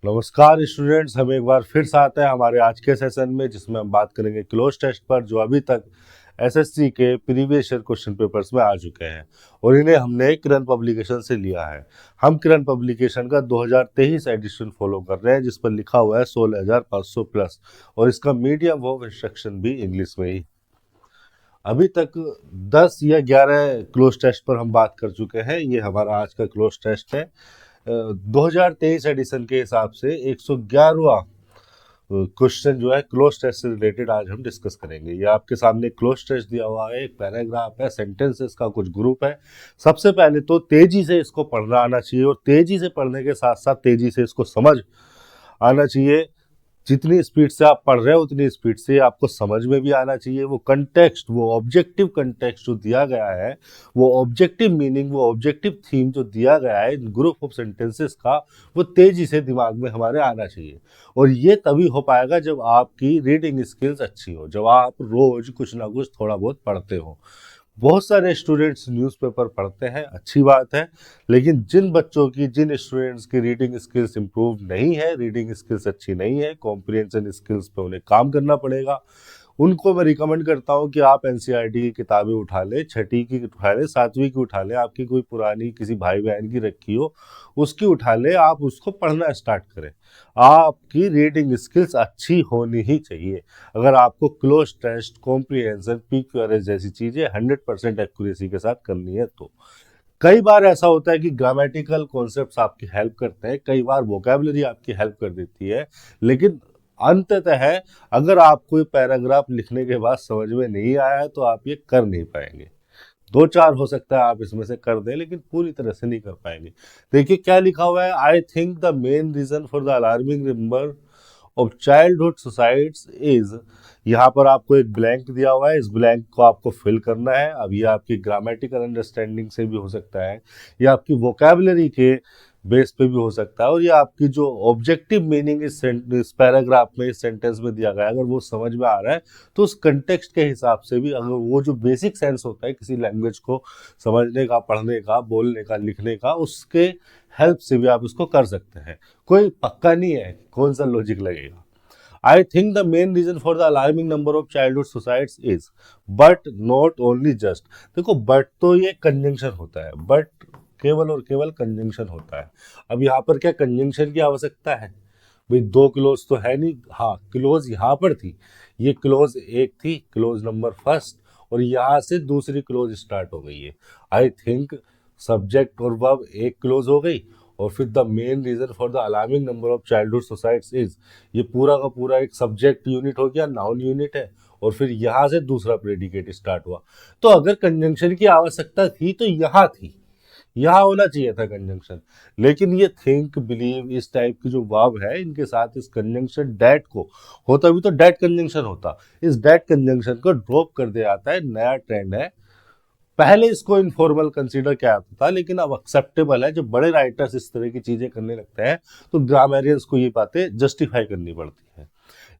नमस्कार स्टूडेंट्स, हम एक बार फिर से आते हैं हमारे आज के सेशन में, जिसमें हम बात करेंगे क्लोज टेस्ट पर, जो अभी तक एसएससी के प्रीवियस ईयर क्वेश्चन पेपर्स में आ चुके हैं और इन्हें हमने किरण पब्लिकेशन से लिया है। हम किरण पब्लिकेशन का 2023 एडिशन फॉलो कर रहे हैं, जिस पर लिखा हुआ है 16,500 प्लस, और इसका मीडियम ऑफ इंस्ट्रक्शन भी इंग्लिश में ही। अभी तक 10 या 11 क्लोज टेस्ट पर हम बात कर चुके हैं। ये हमारा आज का क्लोज टेस्ट है। 2023 एडिशन के हिसाब से 111वां क्वेश्चन जो है क्लोज टेस्ट से रिलेटेड आज हम डिस्कस करेंगे। ये आपके सामने क्लोज टेस्ट दिया हुआ है, एक पैराग्राफ है, सेंटेंसेस का कुछ ग्रुप है। सबसे पहले तो तेजी से इसको पढ़ना आना चाहिए, और तेजी से पढ़ने के साथ साथ तेजी से इसको समझ आना चाहिए। जितनी स्पीड से आप पढ़ रहे हो उतनी स्पीड से आपको समझ में भी आना चाहिए। वो कंटेक्स्ट, वो ऑब्जेक्टिव कंटेक्स्ट जो दिया गया है, वो ऑब्जेक्टिव मीनिंग, वो ऑब्जेक्टिव थीम जो दिया गया है इन ग्रुप ऑफ सेंटेंसेस का, वो तेजी से दिमाग में हमारे आना चाहिए। और ये तभी हो पाएगा जब आपकी रीडिंग स्किल्स अच्छी हो, जब आप रोज कुछ ना कुछ थोड़ा बहुत पढ़ते हो। बहुत सारे स्टूडेंट्स न्यूज़पेपर पढ़ते हैं, अच्छी बात है, लेकिन जिन स्टूडेंट्स की रीडिंग स्किल्स इंप्रूव नहीं है, रीडिंग स्किल्स अच्छी नहीं है, कॉम्प्रिहेंशन स्किल्स पे उन्हें काम करना पड़ेगा। उनको मैं रिकमेंड करता हूँ कि आप एनसीईआरटी की किताबें उठा लें, छठी की उठा लें, सातवीं की उठा लें, आपकी कोई पुरानी किसी भाई बहन की रखी हो उसकी उठा लें, आप उसको पढ़ना स्टार्ट करें। आपकी रीडिंग स्किल्स अच्छी होनी ही चाहिए। अगर आपको क्लोज टेस्ट, कॉम्प्रिहेंशन, पीक्यूआरएस जैसी चीज़ें 100% एक्यूरेसी के साथ करनी है तो कई बार ऐसा होता है कि ग्रामेटिकल कॉन्सेप्ट्स आपकी हेल्प करते हैं, कई बार वोकेबलरी आपकी हेल्प कर देती है, लेकिन अंततः अगर आपको ये पैराग्राफ लिखने के बाद समझ में नहीं आया है तो आप ये कर नहीं पाएंगे। दो चार हो सकता है आप इसमें से कर दें, लेकिन पूरी तरह से नहीं कर पाएंगे। देखिए क्या लिखा हुआ है। I think the main reason for the alarming number of childhood suicides is, यहाँ पर आपको एक ब्लैंक दिया हुआ है, इस ब्लैंक को आपको फिल करना है। अब ये आपकी ग्रामेटिकल अंडरस्टैंडिंग से भी हो सकता है, ये आपकी वोकेबलरी के बेस पे भी हो सकता है, और ये आपकी जो ऑब्जेक्टिव मीनिंग इस पैराग्राफ में, इस सेंटेंस में दिया गया है, अगर वो समझ में आ रहा है तो उस कंटेक्स्ट के हिसाब से भी, अगर वो जो बेसिक सेंस होता है किसी लैंग्वेज को समझने का, पढ़ने का, बोलने का, लिखने का, उसके हेल्प से भी आप इसको कर सकते हैं। कोई पक्का नहीं है कौन सा लॉजिक लगेगा। I think the main reason for the alarming number of childhood suicides is, but not only just. देखो बट तो ये कंजंक्शन होता है, बट केवल और केवल कंजंक्शन होता है। अब यहाँ पर क्या कंजंक्शन की आवश्यकता है? भाई दो क्लोज तो है नहीं। हाँ, क्लोज यहाँ पर थी, ये क्लोज एक थी, क्लोज नंबर फर्स्ट, और यहाँ से दूसरी क्लोज स्टार्ट हो गई है। आई थिंक सब्जेक्ट और वर्ब एक क्लोज हो गई, और फिर the main reason for the alarming number of childhood suicides is, ये पूरा का पूरा एक सब्जेक्ट यूनिट हो गया, नाउन यूनिट है, और फिर यहाँ से दूसरा प्रेडिकेट स्टार्ट हुआ। तो अगर कंजंक्शन की आवश्यकता थी तो यहाँ थी, यहाँ होना चाहिए था कंजंक्शन। लेकिन ये थिंक, बिलीव, इस टाइप की जो वर्ब है, इनके साथ इस कंजंक्शन डैट को होता भी तो डैट कंजंक्शन होता, इस डैट कंजंक्शन को ड्रॉप कर दिया जाता है। नया ट्रेंड है। पहले इसको इनफॉर्मल कंसीडर किया जाता था, लेकिन अब एक्सेप्टेबल है। जब बड़े राइटर्स इस तरह की चीजें करने लगते हैं तो ग्रामेरियंस को ये बातें जस्टिफाई करनी पड़ती है।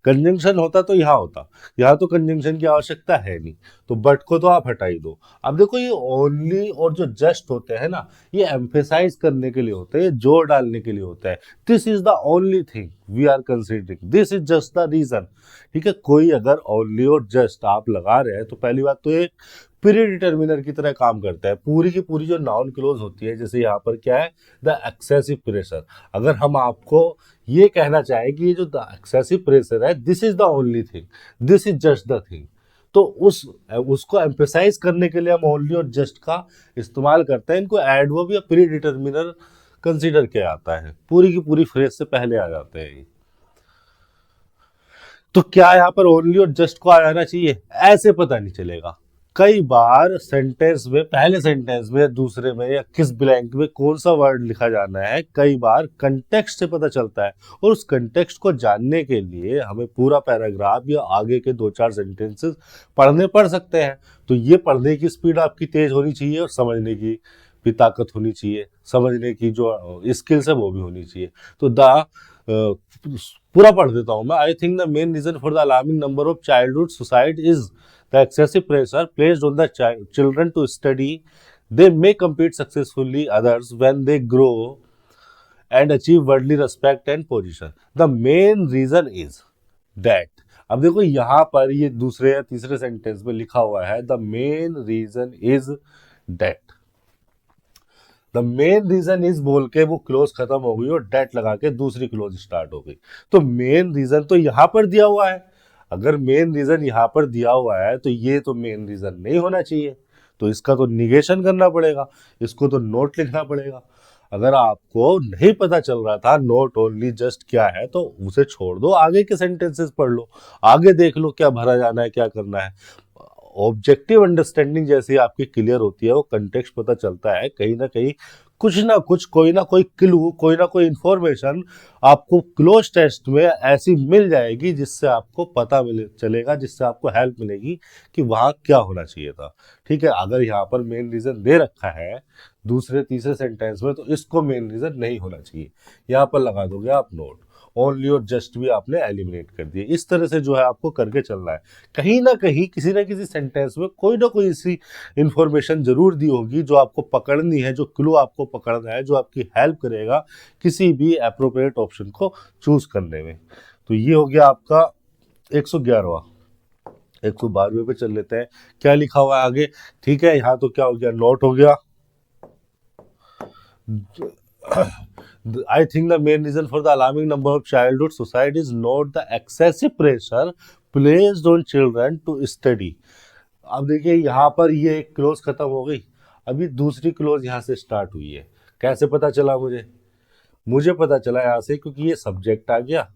कंजंक्शन होता तो यहाँ होता, यहाँ तो कंजंक्शन की आवश्यकता है नहीं, तो बट को तो आप हटा ही दो। अब देखो ये ओनली और जो जस्ट होते हैं ना, ये एम्फेसाइज करने के लिए होते हैं, जोर डालने के लिए होता है। This is the only thing we are considering, this is just the reason. ठीक है, कोई अगर ओनली और जस्ट आप लगा रहे हैं तो पहली बात तो एक प्री डिटर्मिनर की तरह काम करता है। पूरी की पूरी जो नाउन क्लोज होती है, जैसे यहाँ पर क्या है, द एक्सेसिव प्रेशर, अगर हम आपको ये कहना चाहे कि ये जो द एक्सेसिव प्रेशर है, this is the only thing, this is just the thing, तो उसको एम्फेसाइज करने के लिए हम ओनली और जस्ट का इस्तेमाल करते हैं। इनको एडवर्ब या प्री डिटर्मिनर कंसीडर किया जाता है, पूरी की पूरी फ्रेज से पहले आ जाते हैं ये। तो क्या यहाँ पर ओनली और जस्ट को आ जाना चाहिए? ऐसे पता नहीं चलेगा। कई बार सेंटेंस में, पहले सेंटेंस में या दूसरे में या किस ब्लैंक में कौन सा वर्ड लिखा जाना है, कई बार कंटेक्स्ट से पता चलता है। और उस कंटेक्स्ट को जानने के लिए हमें पूरा पैराग्राफ या आगे के दो चार सेंटेंसेस पढ़ने पड़ सकते हैं। तो ये पढ़ने की स्पीड आपकी तेज होनी चाहिए, और समझने की भी ताकत होनी चाहिए, समझने की जो स्किल्स है वो भी होनी चाहिए। तो पूरा पढ़ देता हूं मैं। I think the main reason for the alarming number of childhood suicide is the excessive pressure placed on the children to study. They may compete successfully others when they grow and achieve worldly respect and position. The main reason is that. अब देखो यहाँ पर ये दूसरे या तीसरे sentence में लिखा हुआ है the main reason is that. The main reason is बोल के वो क्लोज खत्म हो गई और डेट लगा के दूसरी क्लोज स्टार्ट हो गई। तो मेन रीजन तो यहाँ पर दिया हुआ है। अगर मेन रीजन यहाँ पर दिया हुआ है तो ये तो मेन रीजन नहीं होना चाहिए, तो इसका तो निगेशन करना पड़ेगा, इसको तो नोट लिखना पड़ेगा। अगर आपको नहीं पता चल रहा था नोट ओनली जस्ट क्या है तो उसे छोड़ दो, आगे के सेंटेंसेस पढ़ लो, आगे देख लो क्या भरा जाना है क्या करना है। ऑब्जेक्टिव अंडरस्टैंडिंग जैसी आपकी क्लियर होती है, वो कंटेक्स्ट पता चलता है, कहीं ना कहीं कुछ ना कुछ कोई ना कोई क्लू कोई ना कोई इंफॉर्मेशन आपको क्लोज टेस्ट में ऐसी मिल जाएगी जिससे आपको पता मिले चलेगा, जिससे आपको हेल्प मिलेगी कि वहाँ क्या होना चाहिए था। ठीक है, अगर यहाँ पर मेन रीजन दे रखा है दूसरे तीसरे सेंटेंस में तो इसको मेन रीजन नहीं होना चाहिए, यहाँ पर लगा दोगे आप नोट। ओनली और जस्ट भी आपने एलिमिनेट कर दिए। इस तरह से जो है आपको करके चलना है। कहीं ना कहीं किसी ना किसी सेंटेंस में कोई ना कोई ऐसी इंफॉर्मेशन जरूर दी होगी जो आपको पकड़नी है, जो क्लू आपको पकड़ना है, जो आपकी हेल्प करेगा किसी भी अप्रोप्रिएट ऑप्शन को चूज करने में। तो ये हो गया आपका 111वां। 112वें पे चल लेते हैं, क्या लिखा हुआ है आगे। ठीक है, यहाँ तो क्या हो गया, नोट हो गया। I think the main reason for the alarming number of childhood suicide is not the excessive pressure placed on children to study। अब देखिए यहाँ पर ये एक क्लोज खत्म हो गई, अभी दूसरी क्लोज यहाँ से स्टार्ट हुई है। कैसे पता चला मुझे पता चला यहाँ से क्योंकि ये सब्जेक्ट आ गया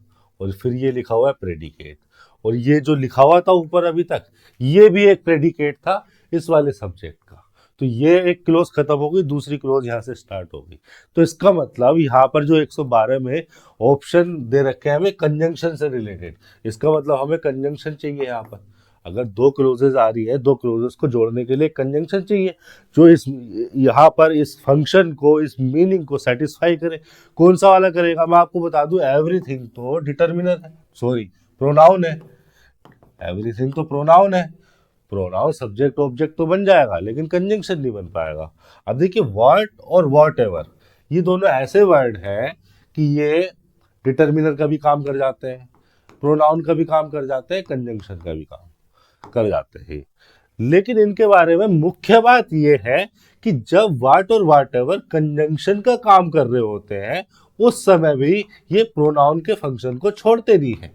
और फिर ये लिखा हुआ है प्रेडिकेट, और ये जो लिखा हुआ था ऊपर अभी तक ये भी एक प्रेडिकेट था इस वाले सब्जेक्ट का। तो ये एक क्लोज खत्म हो गई, दूसरी क्लोज यहाँ से स्टार्ट हो गई। तो इसका मतलब यहाँ पर जो 112 में ऑप्शन दे रखे हैं हमें कंजंक्शन से रिलेटेड, इसका मतलब हमें कंजंक्शन चाहिए। यहाँ पर अगर दो क्लोजेज आ रही है, दो क्लोजेज को जोड़ने के लिए कंजंक्शन चाहिए जो इस यहाँ पर इस फंक्शन को, इस मीनिंग को सेटिस्फाई करे। कौन सा वाला करेगा मैं आपको बता दूं, एवरीथिंग तो डिटर्मिनर है, सॉरी प्रोनाउन है। एवरीथिंग तो प्रोनाउन है, प्रोनाउन सब्जेक्ट ऑब्जेक्ट तो बन जाएगा लेकिन कंजंक्शन नहीं बन पाएगा। अब देखिए व्हाट और व्हाट एवर ये दोनों ऐसे वर्ड हैं कि ये डिटर्मिनर का भी काम कर जाते हैं, प्रोनाउन का भी काम कर जाते हैं, कंजंक्शन का भी काम कर जाते हैं। लेकिन इनके बारे में मुख्य बात यह है कि जब व्हाट और व्हाट एवर कंजंक्शन का काम कर रहे होते हैं उस समय भी ये प्रोनाउन के फंक्शन को छोड़ते नहीं है।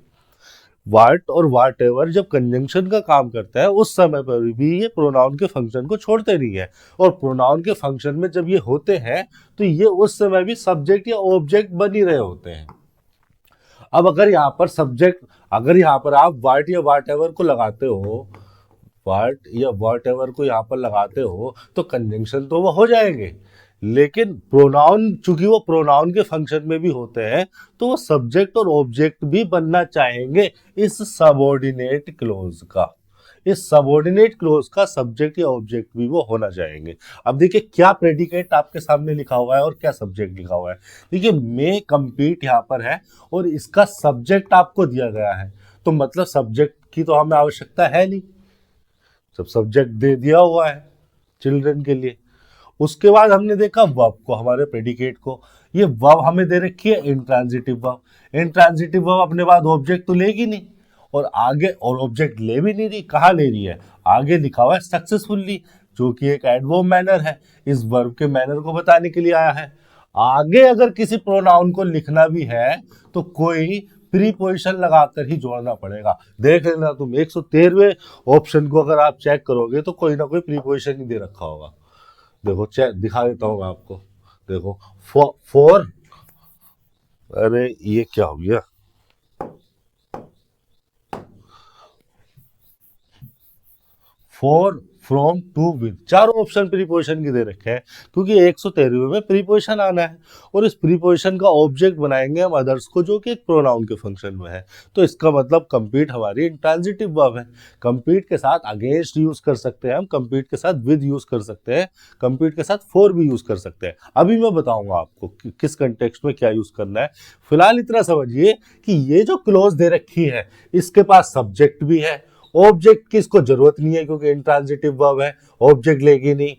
व्हाट और व्हाट एवर जब कंजंक्शन का काम करता है उस समय पर भी ये प्रोनाउन के फंक्शन को छोड़ते नहीं है, और प्रोनाउन के फंक्शन में जब ये होते हैं तो ये उस समय भी सब्जेक्ट या ऑब्जेक्ट बन ही रहे होते हैं। अब अगर यहाँ पर सब्जेक्ट, अगर यहाँ पर आप व्हाट या व्हाट एवर को लगाते हो, व्हाट या व्हाट एवर को यहाँ पर लगाते हो तो कंजंक्शन तो वो हो जाएंगे, लेकिन प्रोनाउन चूंकि वो प्रोनाउन के फंक्शन में भी होते हैं तो वो सब्जेक्ट और ऑब्जेक्ट भी बनना चाहेंगे इस सबऑर्डिनेट क्लोज का। इस सबऑर्डिनेट क्लोज का सब्जेक्ट या ऑब्जेक्ट भी वो होना चाहेंगे। अब देखिए क्या प्रेडिकेट आपके सामने लिखा हुआ है और क्या सब्जेक्ट लिखा हुआ है। देखिए मे कम्पीट यहाँ पर है और इसका सब्जेक्ट आपको दिया गया है, तो मतलब सब्जेक्ट की तो हमें आवश्यकता है नहीं, सब सब्जेक्ट दे दिया हुआ है चिल्ड्रन के लिए। उसके बाद हमने देखा वर्ब को, हमारे प्रेडिकेट को। ये वर्ब हमें दे रखी है इंट्रांजिटिव वर्ब। इंट्रांजिटिव वर्ब अपने बाद ऑब्जेक्ट तो लेगी नहीं, और आगे और ऑब्जेक्ट ले भी नहीं रही, कहाँ ले रही है, आगे लिखा हुआ है सक्सेसफुली जो कि एक एडवर्ब मैनर है, इस वर्ब के मैनर को बताने के लिए आया है। आगे अगर किसी प्रोनाउन को लिखना भी है तो कोई प्रीपोजिशन लगाकर ही जोड़ना पड़ेगा। देख लेना तुम 113वें ऑप्शन को अगर आप चेक करोगे तो कोई ना कोई प्रीपोजिशन ही दे रखा होगा। देखो चेक दिखा देता हूँ मैं आपको, देखो फॉर, अरे ये क्या हो गया, फॉर, फ्रॉम, टू, विद, चारों ऑप्शन प्रीपोजिशन के दे रखे हैं क्योंकि 113वें में प्रीपोजिशन आना है और इस प्रीपोजिशन का ऑब्जेक्ट बनाएंगे हम अदर्स को जो कि एक प्रोनाउन के फंक्शन में है। तो इसका मतलब कंप्लीट हमारी इंट्रांजिटिव वर्ब है। कंप्लीट के साथ अगेंस्ट यूज कर सकते हैं हम, कंप्लीट के साथ विद यूज कर सकते हैं, कंप्लीट के साथ फॉर भी यूज कर सकते हैं। अभी मैं बताऊंगा आपको कि किस कंटेक्स्ट में क्या यूज करना है। फिलहाल इतना समझिए कि ये जो क्लोज दे रखी है इसके पास सब्जेक्ट भी है, ऑब्जेक्ट की इसको जरूरत नहीं है क्योंकि इंट्रांजिटिव वर्ब है, ऑब्जेक्ट लेगी नहीं,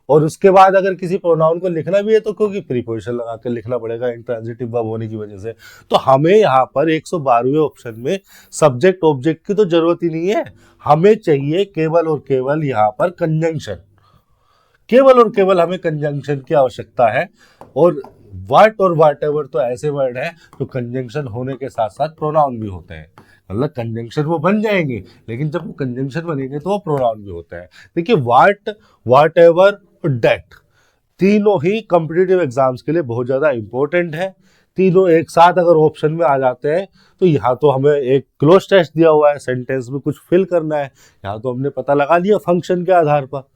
और उसके बाद अगर किसी प्रोनाउन को लिखना भी है तो क्योंकि प्रीपोजिशन लगा कर लिखना पड़ेगा इंट्रांजिटिव वर्ब होने की वजह से। तो हमें यहाँ पर 112वें ऑप्शन में सब्जेक्ट ऑब्जेक्ट की तो जरूरत ही नहीं है, हमें चाहिए केवल और केवल यहाँ पर कंजंक्शन, केवल और केवल हमें कंजंक्शन की आवश्यकता है। और वाट और वाट एवर तो ऐसे वर्ड है जो कंजंक्शन होने के साथ साथ प्रोनाउन भी होते हैं, मतलब कंजंक्शन वो बन जाएंगे लेकिन जब वो कंजंक्शन बनेंगे तो वो प्रोनाउन भी होते हैं। देखिए वाट, वाट एवर और डेट तीनों ही कॉम्पिटिटिव एग्जाम्स के लिए बहुत ज्यादा इंपॉर्टेंट है। तीनों एक साथ अगर ऑप्शन में आ जाते हैं तो यहाँ तो हमें एक क्लोज टेस्ट दिया हुआ है, सेंटेंस में कुछ फिल करना है, यहाँ तो हमने पता लगा लिया फंक्शन के आधार पर,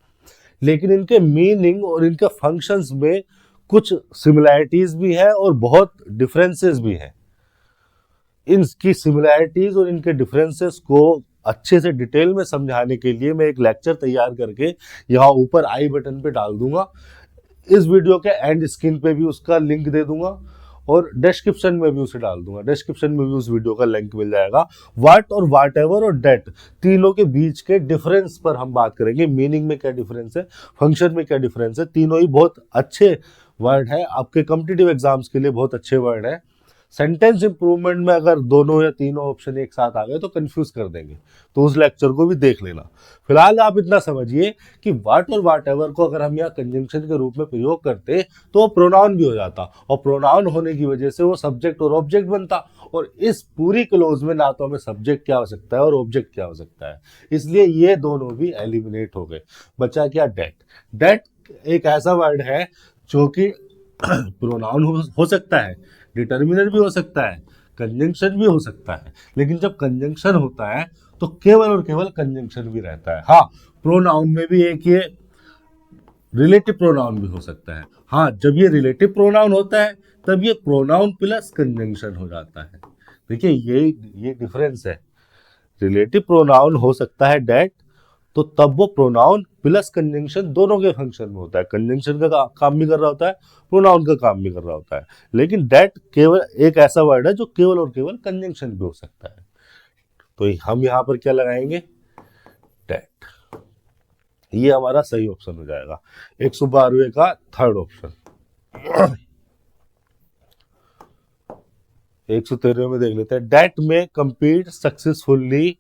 लेकिन इनके मीनिंग और इनके फंक्शंस में कुछ सिमिलैरिटीज भी है और बहुत डिफरेंसेस भी है। इनकी सिमिलैरिटीज और इनके डिफरेंसेस को अच्छे से डिटेल में समझाने के लिए मैं एक लेक्चर तैयार करके यहाँ ऊपर आई बटन पे डाल दूंगा, इस वीडियो के एंड स्क्रीन पे भी उसका लिंक दे दूंगा और डिस्क्रिप्शन में भी उसे डाल दूंगा, डिस्क्रिप्शन में भी उस वीडियो का लिंक मिल जाएगा। वाट और वाट एवर और डेट तीनों के बीच के डिफरेंस पर हम बात करेंगे, मीनिंग में क्या डिफरेंस है, फंक्शन में क्या डिफरेंस है। तीनों ही बहुत अच्छे वर्ड है, आपके कॉम्पिटिटिव एग्जाम्स के लिए बहुत अच्छे वर्ड है। सेंटेंस इंप्रूवमेंट में अगर दोनों या तीनों ऑप्शन एक साथ आ गए तो कंफ्यूज कर देंगे, तो उस लेक्चर को भी देख लेना। फिलहाल आप इतना समझिए कि वाट और वाट एवर को अगर हम यहाँ कंजंक्शन के रूप में प्रयोग करते तो वो प्रोनाउन भी हो जाता, और प्रोनाउन होने की वजह से वो सब्जेक्ट और ऑब्जेक्ट बनता, और इस पूरी क्लोज में ना तो हमें सब्जेक्ट की आवश्यकता है और ऑब्जेक्ट की आवश्यकता है, इसलिए ये दोनों भी एलिमिनेट हो गए। बचा क्या डेट। डेट एक ऐसा वर्ड है जो कि प्रोनाउन हो सकता है, डिटर्मिनर भी हो सकता है, कंजंक्शन भी हो सकता है, लेकिन जब कंजंक्शन होता है तो केवल और केवल कंजंक्शन भी रहता है। हाँ, प्रोनाउन में भी एक ये रिलेटिव प्रोनाउन भी हो सकता है। हाँ, जब ये रिलेटिव प्रोनाउन होता है तब ये प्रोनाउन प्लस कंजंक्शन हो जाता है। देखिए ये डिफरेंस है, रिलेटिव प्रोनाउन हो सकता है डेट, तो तब वो प्रोनाउन प्लस कंजंक्शन दोनों के फंक्शन में होता है, कंजंक्शन का काम भी कर रहा होता है, प्रोनाउन का काम भी कर रहा होता है। लेकिन डेट केवल एक ऐसा वर्ड है जो केवल और केवल कंजंक्शन भी हो सकता है, तो हम यहां पर क्या लगाएंगे, डेट। ये हमारा सही ऑप्शन हो जाएगा, 112वें का थर्ड ऑप्शन। 113वें में देख लेते हैं, डेट में कंपीट सक्सेसफुली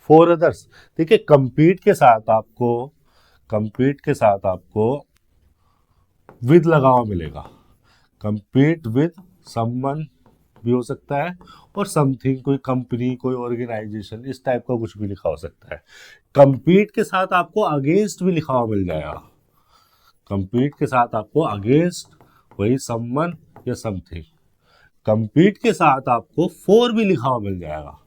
फॉर अदर्स। देखिए कंपीट के साथ आपको विद लगा हुआ मिलेगा, कंपीट विद समवन भी हो सकता है, और समथिंग, कोई कंपनी, कोई ऑर्गेनाइजेशन, इस टाइप का कुछ भी लिखा हो सकता है। कंपीट के साथ आपको अगेंस्ट भी लिखा हुआ मिल जाएगा, कंपीट के साथ आपको अगेंस्ट वही समवन या समथिंग। कंपीट के साथ आपको फॉर भी लिखा हुआ मिल जाएगा,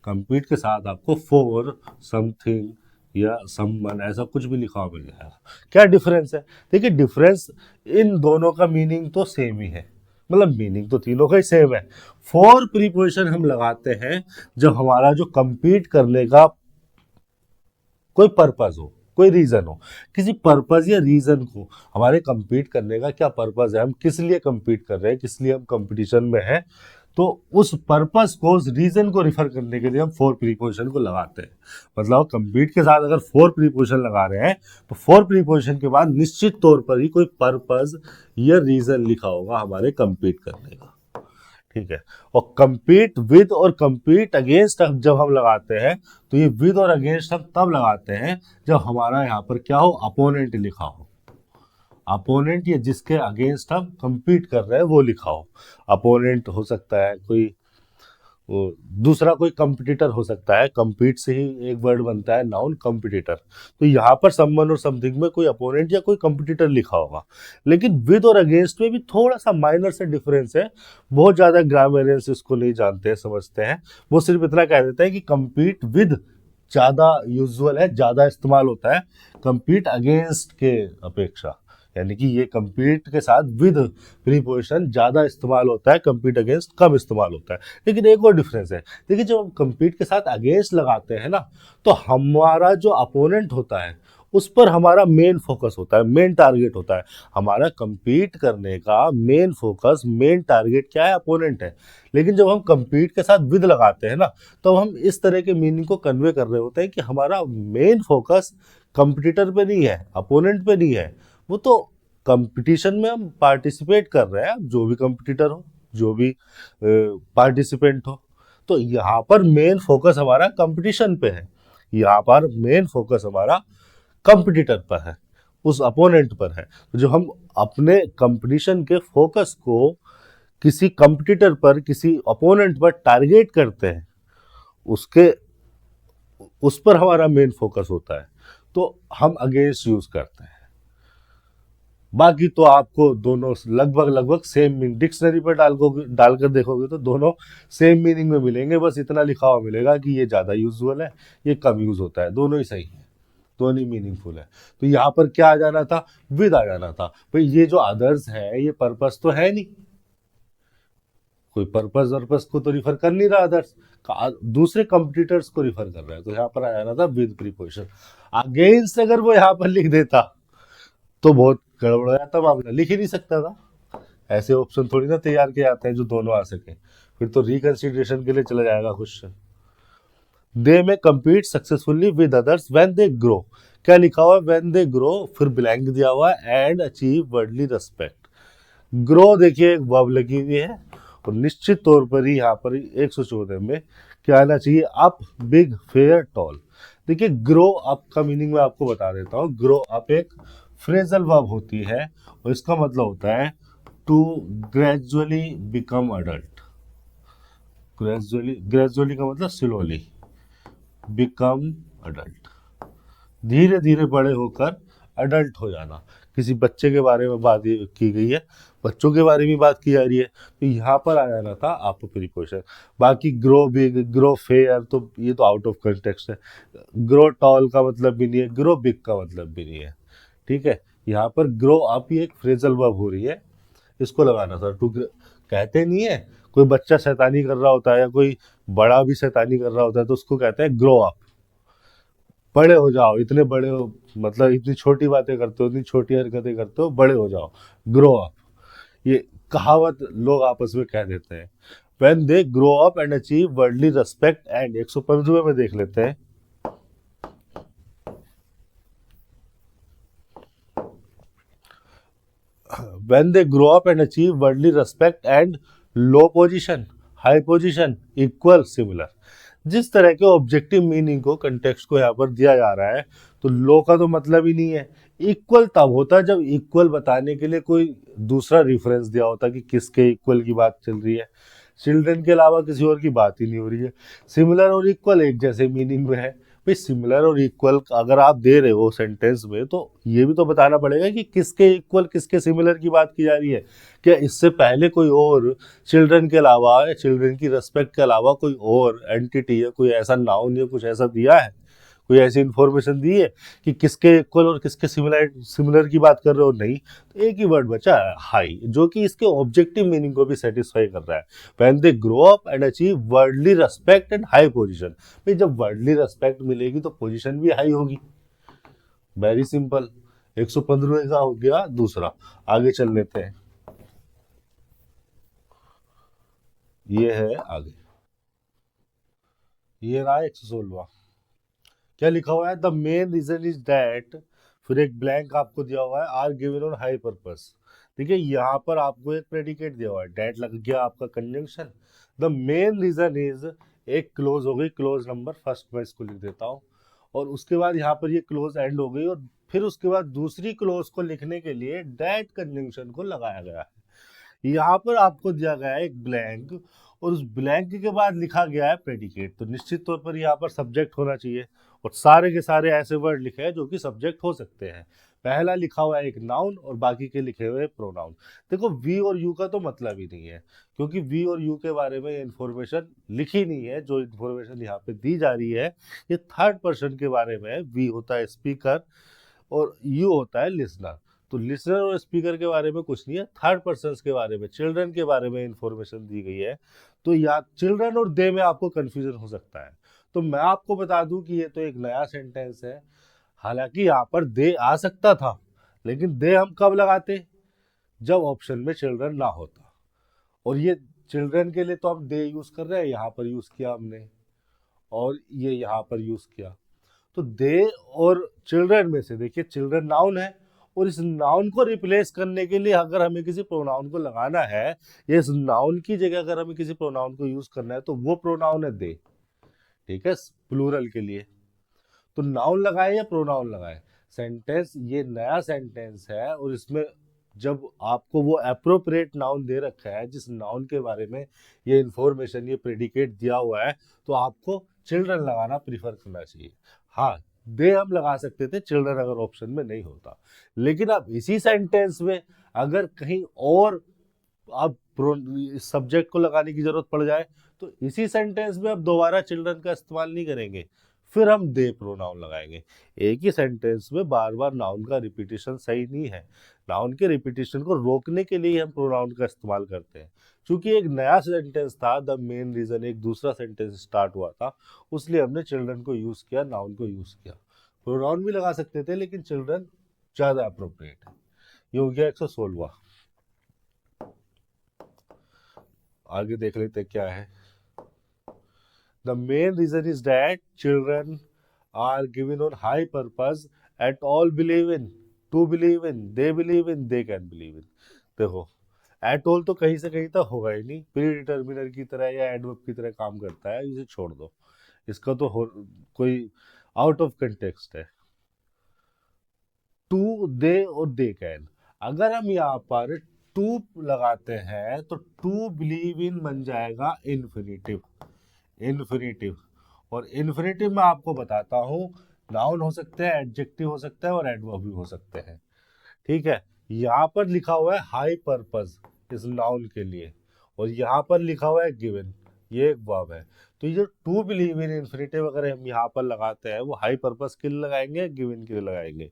कंपीट के साथ आपको फॉर समथिंग या समवन ऐसा कुछ भी लिखा हुआ मिल जाएगा। क्या डिफरेंस है, देखिए डिफरेंस इन दोनों का मीनिंग तो सेम ही है, मतलब मीनिंग तो तीनों का ही सेम है। फॉर प्रीपोजिशन हम लगाते हैं जब हमारा जो कंपीट करने का कोई पर्पस हो, कोई रीजन हो, किसी पर्पस या रीजन को, हमारे कंपीट करने का क्या पर्पस है, हम किस लिए कंपीट कर रहे हैं, किस लिए हम कंपटीशन में हैं, तो उस पर्पस को, उस रीजन को रिफर करने के लिए हम फॉर प्रीपोजिशन को लगाते हैं। मतलब कंपीट के साथ अगर फॉर प्रीपोजिशन लगा रहे हैं तो फॉर प्रीपोजिशन के बाद निश्चित तौर पर ही कोई पर्पस या रीजन लिखा होगा हमारे कंपीट करने का, ठीक है। और कंपीट विद और कंपीट अगेंस्ट जब हम लगाते हैं तो ये विद और अगेंस्ट हम तब लगाते हैं जब हमारा यहाँ पर क्या हो, अपोनेंट लिखा हो, अपोनेंट या जिसके अगेंस्ट हम compete कर रहे हैं वो लिखा हो। अपोनेंट हो सकता है कोई दूसरा, कोई कंपटीटर हो सकता है, compete से ही एक वर्ड बनता है नाउन कंपटीटर, तो यहाँ पर समवन और समथिंग में कोई अपोनेंट या कोई कंपटीटर लिखा होगा। लेकिन विद और अगेंस्ट में भी थोड़ा सा माइनर से डिफरेंस है, बहुत ज़्यादा ग्रामरियंस इसको नहीं जानते हैं, समझते हैं, वो सिर्फ इतना कह देते हैं कि compete विद ज़्यादा यूजुअल है, ज़्यादा इस्तेमाल होता है compete अगेंस्ट के अपेक्षा, यानी कि ये कंपीट के साथ विद प्रीपोजिशन ज्यादा इस्तेमाल होता है, कंपीट अगेंस्ट कम इस्तेमाल होता है। लेकिन एक और डिफरेंस है, देखिए जब हम कंपीट के साथ अगेंस्ट लगाते हैं ना, तो हमारा जो अपोनेंट होता है उस पर हमारा मेन फोकस होता है, मेन टारगेट होता है। हमारा कंपीट करने का मेन फोकस, मेन टारगेट क्या है, अपोनेंट है। लेकिन जब हम कंपीट के साथ विद लगाते हैं ना, तो हम इस तरह के मीनिंग को कन्वे कर रहे होते हैं कि हमारा मेन फोकस कंपटीटर पे नहीं है, अपोनेंट पे नहीं है, वो तो कंपटीशन में हम पार्टिसिपेट कर रहे हैं, जो भी कंपटीटर हो, जो भी पार्टिसिपेंट हो। तो यहाँ पर मेन फोकस हमारा कंपटीशन पे है, यहाँ पर मेन फोकस हमारा कंपटीटर पर है, उस अपोनेंट पर है। तो जो हम अपने कंपटीशन के फोकस को किसी कंपटीटर पर, किसी अपोनेंट पर टारगेट करते हैं, उसके उस पर हमारा मेन फोकस होता है, तो हम अगेंस्ट यूज करते हैं। बाकी तो आपको दोनों लगभग लगभग सेम मीनिंग, डिक्शनरी पर डालकर देखोगे तो दोनों सेम मीनिंग में मिलेंगे, बस इतना लिखा हुआ मिलेगा कि ये ज़्यादा यूजुअल है, ये कम यूज होता है। दोनों ही सही है, दोनों ही मीनिंगफुल है। तो यहाँ पर क्या आ जाना था, विद आ जाना था। भाई ये जो अदर्स है ये पर्पस तो है नहीं, कोई पर्पस वर्पस को तो रिफर कर नहीं रहा, अदर्स दूसरे कंपटीटर्स को रिफर कर रहा है। तो यहाँ पर आ जाना था विद प्रीपोजिशन। अगेंस्ट अगर वो यहाँ पर लिख देता तो बहुत गड़बड़ हो जाता मामला, लिख ही नहीं सकता था। ऐसे ऑप्शन थोड़ी ना तैयार किए जाते हैं जो दोनों आ सके, फिर तो रिकंसिडरेशन के लिए चला जाएगा क्वेश्चन। दे में compete successfully with others when they grow. क्या लिखा हुआ है, व्हेन दे ग्रो, फिर ब्लैंक दिया हुआ है, and achieve worldly respect. Grow देखिए एक वर्ब लगी हुई है, और निश्चित तौर पर ही यहाँ पर 114 में क्या आना चाहिए, अप, बिग, फेयर, टॉल। देखिए ग्रो अप का मीनिंग मैं आपको बता देता हूँ। ग्रो अप एक फ्रेजल वर्ब होती है, और इसका मतलब होता है to gradually become adult. Gradually, gradually का मतलब स्लोली, बिकम अडल्ट, धीरे धीरे बड़े होकर अडल्ट हो जाना। किसी बच्चे के बारे में बात की गई है, बच्चों के बारे में बात की जा रही है, तो यहाँ पर आ जाना था आप प्रीपोजिशन। बाकी ग्रो बिग, ग्रो फेयर, तो ये तो आउट ऑफ कंटेक्स्ट है। ग्रो टॉल का मतलब भी नहीं है, ग्रो बिग का मतलब भी नहीं है, ठीक है। यहाँ पर ग्रो अप ही एक फ्रेजल वर्ब हो रही है, इसको लगाना था। टू, कहते नहीं है कोई बच्चा शैतानी कर रहा होता है या कोई बड़ा भी शैतानी कर रहा होता है तो उसको कहते हैं ग्रो अप, बड़े हो जाओ, इतने बड़े हो, मतलब इतनी छोटी बातें करते हो, इतनी छोटी हरकतें करते हो, बड़े हो जाओ, ग्रो अप। ये कहावत लोग आपस में कह देते हैं। When they grow up and achieve worldly respect and 115 में देख लेते हैं। When they grow up and achieve worldly respect and low position, high position, equal, similar। जिस तरह के ऑब्जेक्टिव मीनिंग को, कंटेक्स्ट को यहाँ पर दिया जा रहा है, तो लो का तो मतलब ही नहीं है। इक्वल तब होता है जब इक्वल बताने के लिए कोई दूसरा रेफरेंस दिया होता कि किसके इक्वल की बात चल रही है। चिल्ड्रन के अलावा किसी और की बात ही नहीं हो रही है। सिमिलर और इक्वल एक जैसे मीनिंग में है। भाई सिमिलर और इक्वल अगर आप दे रहे हो सेंटेंस में, तो ये भी तो बताना पड़ेगा कि किसके इक्वल, किसके सिमिलर की बात की जा रही है। क्या इससे पहले कोई और चिल्ड्रन के अलावा या चिल्ड्रन की रेस्पेक्ट के अलावा कोई और एंटिटी या कोई ऐसा नाउन या कुछ ऐसा दिया है, कोई ऐसी इंफॉर्मेशन दी है कि किसके इक्वल और किसके सिमिलर सिमिलर की बात कर रहे हो? नहीं। तो एक ही वर्ड बचा है, हाई, जो कि इसके ऑब्जेक्टिव मीनिंग को भी सेटिस्फाई कर रहा है। When they grow up and achieve worldly respect and high position. भाई जब वर्ल्डली रेस्पेक्ट मिलेगी तो पोजीशन भी हाई होगी, वेरी सिंपल। 115 का हो गया दूसरा। आगे चल लेते हैं, ये है आगे, ये रहा 116। क्या लिखा हुआ है, the main reason is that, फिर एक ब्लैंक आपको दिया हुआ है, are given on high purpose. देखिए यहाँ पर आपको एक प्रेडिकेट दिया हुआ है, डैट लग गया आपका conjunction. The main reason is, एक क्लोज हो गई, क्लोज नंबर फर्स्ट मैं इसको लिख देता हूँ, और उसके बाद यहाँ पर ये क्लोज एंड हो गई, और फिर उसके बाद दूसरी क्लोज को लिखने के लिए डैट कंजंक्शन को लगाया गया है। यहाँ पर आपको दिया गया है एक ब्लैंक, और उस ब्लैंक के बाद लिखा गया है प्रेडिकेट, तो निश्चित तौर पर यहाँ पर सब्जेक्ट होना चाहिए, और सारे के सारे ऐसे वर्ड लिखे हैं जो कि सब्जेक्ट हो सकते हैं। पहला लिखा हुआ है एक नाउन और बाकी के लिखे हुए प्रोनाउन। देखो वी और यू का तो मतलब ही नहीं है, क्योंकि वी और यू के बारे में इन्फॉर्मेशन लिखी नहीं है। जो इन्फॉर्मेशन यहाँ पे दी जा रही है ये थर्ड पर्सन के बारे में है। वी होता है स्पीकर और यू होता है लिसनर। तो लिसनर और स्पीकर के बारे में कुछ नहीं है, थर्ड पर्सन के बारे में, चिल्ड्रन के बारे में इंफॉर्मेशन दी गई है। तो या चिल्ड्रन और दे में आपको कंफ्यूजन हो सकता है। तो मैं आपको बता दूं कि ये तो एक नया सेंटेंस है। हालांकि यहाँ पर दे आ सकता था, लेकिन दे हम कब लगाते, जब ऑप्शन में चिल्ड्रन ना होता। और ये चिल्ड्रन के लिए तो हम दे यूज कर रहे हैं, यहाँ पर यूज किया हमने, और ये यहाँ पर यूज किया। तो दे और चिल्ड्रन में से देखिए, चिल्ड्रन नाउन है और इस नाउन को रिप्लेस करने के लिए अगर हमें किसी प्रोनाउन को लगाना है, या इस नाउन की जगह अगर हमें किसी प्रोनाउन को यूज करना है, तो वो प्रोनाउन है दे। ठीक है, प्लूरल के लिए। तो नाउन लगाए या प्रोनाउन लगाए, सेंटेंस ये नया सेंटेंस है, और इसमें जब आपको वो एप्रोप्रिएट नाउन दे रखा है, जिस नाउन के बारे में ये इंफॉर्मेशन, ये प्रेडिकेट दिया हुआ है, तो आपको चिल्ड्रन लगाना प्रीफर करना चाहिए। हाँ, दे हम लगा सकते थे चिल्ड्रन अगर ऑप्शन में नहीं होता, लेकिन अब इसी सेंटेंस में अगर कहीं और अब सब्जेक्ट को लगाने की जरूरत पड़ जाए, तो इसी सेंटेंस में अब दोबारा चिल्ड्रन का इस्तेमाल नहीं करेंगे, फिर हम दे प्रोनाउन लगाएंगे। एक ही सेंटेंस में बार बार नाउन का रिपीटिशन सही नहीं है। नाउन के रिपीटिशन को रोकने के लिए हम प्रोनाउन का इस्तेमाल करते हैं। क्योंकि एक नया सेंटेंस था, द मेन रीजन एक दूसरा सेंटेंस स्टार्ट हुआ था, उसलिए हमने चिल्ड्रन को यूज किया, नाउन को यूज किया। प्रोनाउन भी लगा सकते थे, लेकिन चिल्ड्रन ज्यादा अप्रोप्रिएट है। ये हो गया 116। आगे देख लेते क्या है। The main reason is that children are given on high purpose at all believe in, to believe in, they believe in, they can believe in। देखो, एट ऑल तो कहीं से कहीं तक होगा ही नहीं, प्री डिटर्मिनर की तरह या एडवर्ब की तरह काम करता है, इसे छोड़ दो, इसका तो कोई आउट ऑफ कंटेक्स्ट है। टू, दे और दे कैन, अगर हम यहाँ पर टू लगाते हैं तो टू बिलीव इन बन जाएगा इन्फिनिटिव। इन्फिनिटिव, और इन्फिनिटिव में आपको बताता हूं, नाउन हो सकते हैं, एडजेक्टिव हो सकता है, और एडवर्ब भी हो सकते हैं। ठीक है, यहाँ पर लिखा हुआ है हाई पर्पस इस नाउन के लिए, और यहाँ पर लिखा हुआ है गिवन, ये एक वर्ब है। तो ये जो टू बिलीव इन इन्फिनिटिव अगर हम यहाँ पर लगाते हैं, वो हाई पर्पस के लिए लगाएंगे, गिवन के लिए लगाएंगे।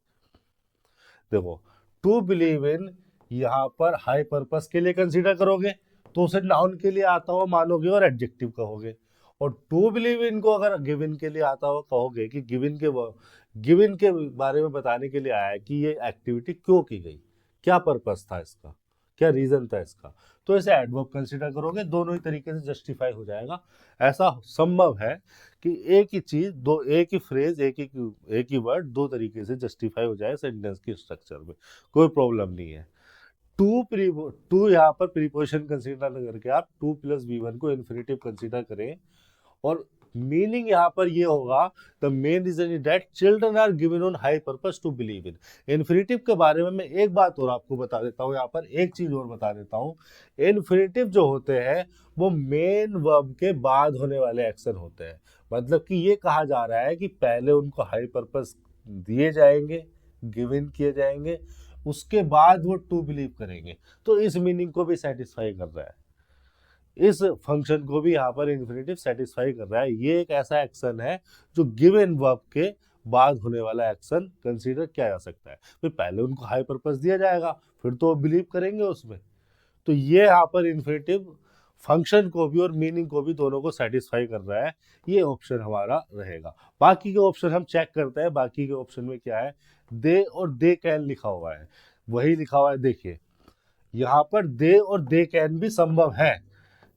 देखो, टू बिलीव इन यहाँ पर हाई पर्पस के लिए कंसीडर करोगे तो उसे नाउन के लिए आता हुआ मानोगे और एडजेक्टिव कहोगे, और टू बिलीव इन को अगर गिवन के लिए आता हुआ कहोगे कि गिवन के बारे में बताने के लिए आया है कि ये एक्टिविटी क्यों की गई, क्या पर्पस था इसका, क्या रीजन था इसका, तो इसे एडवर्ब कंसीडर करोगे, दोनों ही तरीके से जस्टिफाई हो जाएगा। ऐसा संभव है कि एक ही चीज दो, एक ही फ्रेज, एक ही वर्ड दो तरीके से जस्टिफाई हो जाए सेंटेंस की स्ट्रक्चर में, कोई प्रॉब्लम नहीं है। टू यहाँ पर प्रीपोजिशन कंसीडर करके आप टू प्लस V1 को इन्फिनिटिव कंसीडर करें, और मीनिंग यहाँ पर ये होगा, the main reason is that children are given on high purpose to believe in. Infinitive के बारे में मैं एक बात और आपको बता देता हूँ, यहाँ पर एक चीज और बता देता हूँ। इन्फिनिटिव जो होते हैं वो मेन वर्ब के बाद होने वाले एक्शन होते हैं। मतलब कि ये कहा जा रहा है कि पहले उनको हाई पर्पस दिए जाएंगे, गिवन किए जाएंगे, उसके बाद वो टू बिलीव करेंगे। तो इस मीनिंग को भी सेटिस्फाई कर रहा है, इस फंक्शन को भी यहाँ पर इन्फिनिटिव सेटिस्फाई कर रहा है। ये एक ऐसा एक्शन है जो गिवन वर्ब के बाद होने वाला एक्शन कंसीडर किया जा सकता है। फिर पहले उनको हाई पर्पस दिया जाएगा, फिर तो वो बिलीव करेंगे उसमें। तो ये यहाँ पर इन्फिनिटिव फंक्शन को भी और मीनिंग को भी दोनों को सेटिस्फाई कर रहा है, ये ऑप्शन हमारा रहेगा। बाकी के ऑप्शन हम चेक करते हैं, बाकी के ऑप्शन में क्या है, दे और दे कैन लिखा हुआ है, वही लिखा हुआ है। देखिए, यहाँ पर दे और दे कैन भी संभव है,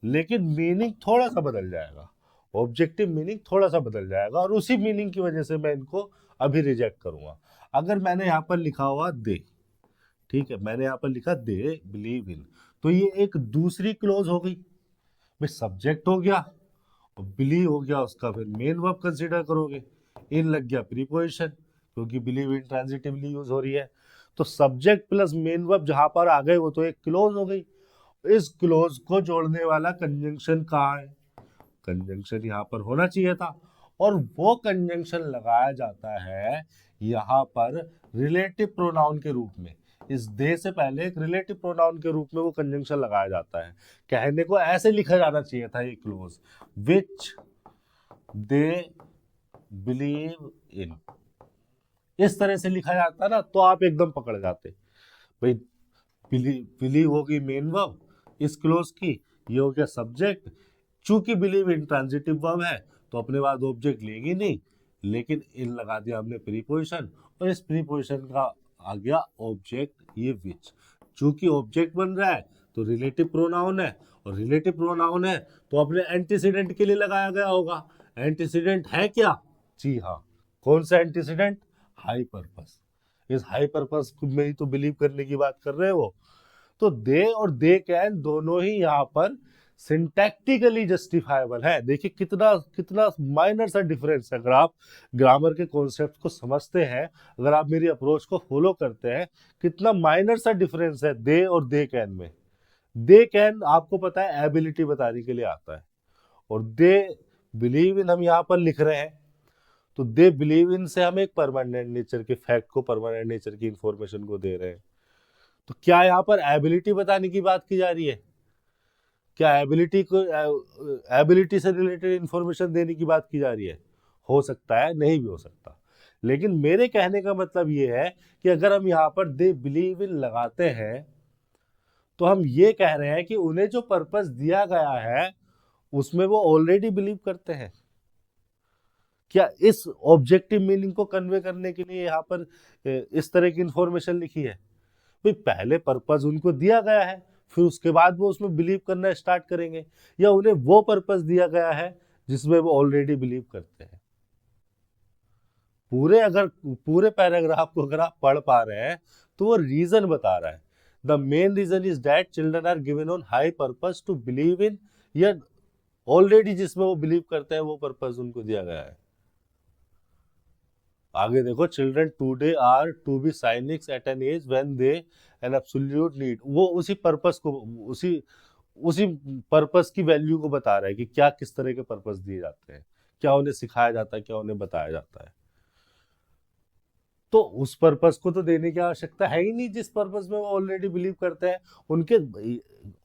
लेकिन मीनिंग थोड़ा सा बदल जाएगा, ऑब्जेक्टिव मीनिंग थोड़ा सा बदल जाएगा, और उसी मीनिंग की वजह से मैं इनको अभी रिजेक्ट करूंगा। अगर मैंने यहाँ पर लिखा हुआ दे, ठीक है, मैंने यहाँ पर लिखा दे बिलीव इन, तो ये एक दूसरी क्लोज हो गई, भाई सब्जेक्ट हो गया और बिलीव हो गया उसका, फिर मेन वर्ब कंसीडर करोगे, इन लग गया प्रीपोजिशन, क्योंकि बिलीव इन ट्रांजिटिवली यूज हो रही है। तो सब्जेक्ट प्लस मेन वर्ब जहां पर आ गए वो तो एक क्लोज हो गई। इस क्लोज को जोड़ने वाला कंजंक्शन कहाँ है, कंजंक्शन यहाँ पर होना चाहिए था, और वो कंजंक्शन लगाया जाता है यहाँ पर रिलेटिव प्रोनाउन के रूप में। इस दे से पहले एक रिलेटिव प्रोनाउन के रूप में वो कंजंक्शन लगाया जाता है। कहने को ऐसे लिखा जाना चाहिए था ये close, which they believe in, इस तरह से लिखा जाता ना तो आप एकदम पकड़ जाते। भाई बिलीव होगी मेन वर्ब इस क्लोज की, ये हो गया सब्जेक्ट, चूंकि बिलीव इंट्रांजिटिव वर्ब है तो अपने बाद ऑब्जेक्ट लेगी नहीं, लेकिन इन लगा दिया हमने प्रीपोजिशन, और इस प्रीपोजिशन का आ गया ऑब्जेक्ट ये विच। चूंकि ऑब्जेक्ट बन रहा है तो रिलेटिव प्रोनाउन है, और रिलेटिव प्रोनाउन है तो अपने एंटीसीडेंट के लिए लगाया गया होगा। एंटीसीडेंट है क्या, जी हाँ, कौन सा एंटीसीडेंट, हाई पर्पस। इस हाई पर्पस में ही तो बिलीव करने की बात कर रहे हो। तो दे और दे कैन दोनों ही यहाँ पर सिंटैक्टिकली जस्टिफाइबल है। देखिए कितना कितना माइनर सा डिफरेंस है। अगर आप ग्रामर के कॉन्सेप्ट को समझते हैं, अगर आप मेरी अप्रोच को फॉलो करते हैं, कितना माइनर सा डिफरेंस है दे और दे कैन में। दे कैन आपको पता है एबिलिटी बताने के लिए आता है, और दे बिलीव इन हम यहाँ पर लिख रहे हैं, तो दे बिलीव इन से हम एक परमानेंट नेचर के फैक्ट को, परमानेंट नेचर की इंफॉर्मेशन को दे रहे हैं। तो क्या यहाँ पर एबिलिटी बताने की बात की जा रही है? क्या एबिलिटी को, एबिलिटी से रिलेटेड इंफॉर्मेशन देने की बात की जा रही है? हो सकता है, नहीं भी हो सकता। लेकिन मेरे कहने का मतलब ये है कि अगर हम यहाँ पर दे बिलीव इन लगाते हैं, तो हम ये कह रहे हैं कि उन्हें जो पर्पस दिया गया है उसमें वो ऑलरेडी बिलीव करते हैं। क्या इस ऑब्जेक्टिव मीनिंग को कन्वे करने के लिए यहाँ पर इस तरह की इंफॉर्मेशन लिखी है? भाई पहले पर्पस उनको दिया गया है, फिर उसके बाद वो उसमें बिलीव करना स्टार्ट करेंगे, या उन्हें वो पर्पस दिया गया है जिसमें वो ऑलरेडी बिलीव करते हैं? पूरे पैराग्राफ को अगर आप पढ़ पा रहे हैं तो वो रीजन बता रहा है। The main reason is that children are given on high purpose to believe in, या ऑलरेडी जिसमें वो बिलीव करते हैं वो पर्पस उनको दिया गया है। आगे देखो, children today are to be cynics at an age when they an absolute need. वो उसी पर्पस को, उसी उसी पर्पस की वैल्यू को बता रहा है कि क्या किस तरह के पर्पस दिए जाते हैं, क्या उन्हें सिखाया जाता है, क्या उन्हें बताया जाता है। तो उस पर्पस को तो देने की आवश्यकता है ही नहीं जिस पर्पस में वो ऑलरेडी बिलीव करते हैं। उनके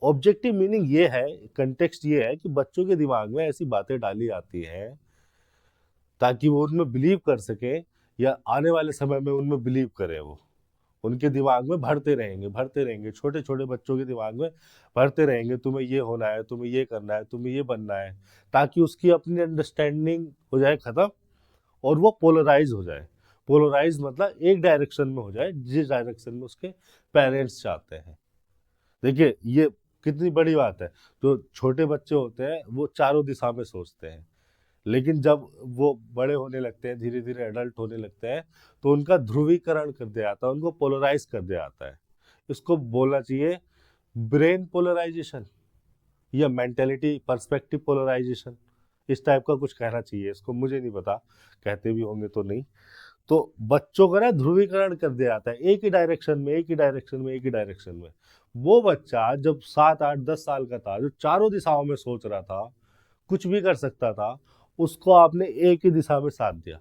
ऑब्जेक्टिव मीनिंग ये है, कंटेक्स्ट ये है कि बच्चों के दिमाग में ऐसी बातें डाली जाती हैं ताकि वो उनमें बिलीव कर सके, या आने वाले समय में उनमें बिलीव करें। वो उनके दिमाग में भरते रहेंगे, छोटे छोटे बच्चों के दिमाग में भरते रहेंगे, तुम्हें ये होना है, तुम्हें ये करना है, तुम्हें ये बनना है, ताकि उसकी अपनी अंडरस्टैंडिंग हो जाए खत्म, और वो पोलराइज हो जाए। पोलराइज मतलब एक डायरेक्शन में हो जाए, जिस डायरेक्शन में उसके पेरेंट्स चाहते हैं। देखिए ये कितनी बड़ी बात है। जो छोटे बच्चे होते हैं वो चारों दिशा में सोचते हैं, लेकिन जब वो बड़े होने लगते हैं, धीरे धीरे एडल्ट होने लगते हैं, तो उनका ध्रुवीकरण कर दिया जाता है, उनको पोलराइज कर दिया जाता है। इसको बोलना चाहिए ब्रेन पोलराइजेशन, या मेंटेलिटी पर्सपेक्टिव पोलराइजेशन, इस टाइप का कुछ कहना चाहिए इसको, मुझे नहीं पता, कहते भी होंगे तो नहीं। तो बच्चों का ना ध्रुवीकरण कर दिया जाता है, एक ही डायरेक्शन में, एक ही डायरेक्शन में, एक ही डायरेक्शन में। वो बच्चा जब 7, 8, 10 साल का था, जो चारों दिशाओं में सोच रहा था, कुछ भी कर सकता था, उसको आपने एक ही दिशा में साथ दिया।